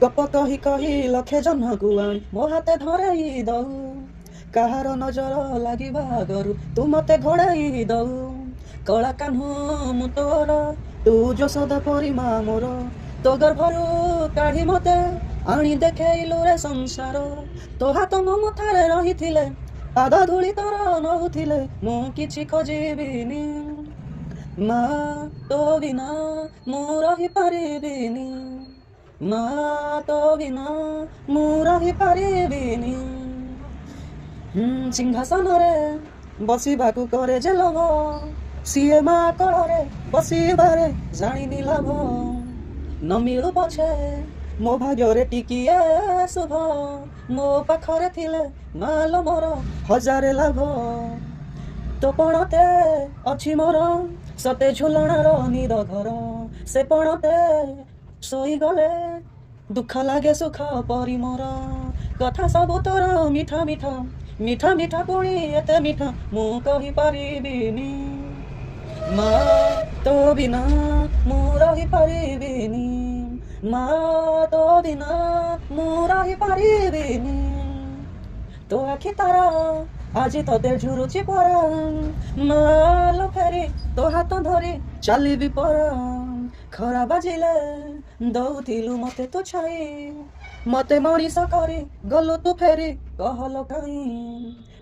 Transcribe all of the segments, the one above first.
गप कही कही लक्षे जह्नकु आणी मो हाते धराई दऊ काहार नजर लागिबा आगरु तू मते घोड़ाई दऊ कला कान्ह मु तोर तू यशोदा परिमा मोर तो गर्भरु काढ़ी मते आनी देखैलु रे संसार तो हाथ मो मथारे रहिथिले पाद धूଳି तोर नहुथिले मु किछि खोजिबिनी मा तो बिना मु रहि परिबिनी मा तो बिना मु रहि परिबिनी सिंहासन रे बसिबाकु करे जे लोभ सीए मा कଳରେ बसिबारे जानिनी लाभ न मिलु पछे मो भाग्ୟରେ ଟିକିଏ ଶୁଭ ମୋ ପାଖରେ ଥିଲେ ମାଲ ମୋର ହଜାରେ ଲାଭ तो पणते अछि मोर सते झुलणार निद घर से पणते सोई गले दुख लागे सुख परी मोर कथा सबु तोर मिठा मिठा मिठा मिठा पुणी एते मिठा मु कहि परिबिनी मा तो बिना मु रहि परिबिनी मा तो बिना मु रहि परिबिनी तो आखि तारा আজি তোদের ঝুরুচি পরা মাল ফেরি তো হাত ধরি চালিবি পরা খরা বাজিলে দৌଥିଲୁ মতে তো ଛାଇ ମତେ ମଣିଷ କରି ଗଲୁ ତୁ ଫେରି କହଲ କାଇଁ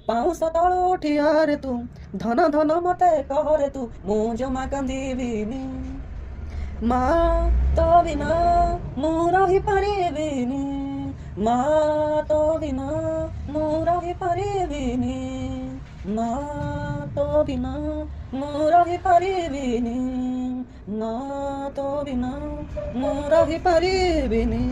ପାଉଁଶ ତଳୁ ଉଠିଆରେ ତୁ ଧନ ଧନ ମତେ କହରେ ତୁ ମୁଁ ଜମା କାନ୍ଦିବିନି ମା ତୋ ବିନା ମୁଁ ରହିପାରିବିନି ମା ତୋ ବିନା ମୁଁ ରହିପାରିବିନି ମା ତୋ ବିନା ମୁଁ ରହିପାରିବିନି ମା ତୋ ବିନା ମୁଁ ରହିପାରିବିନି।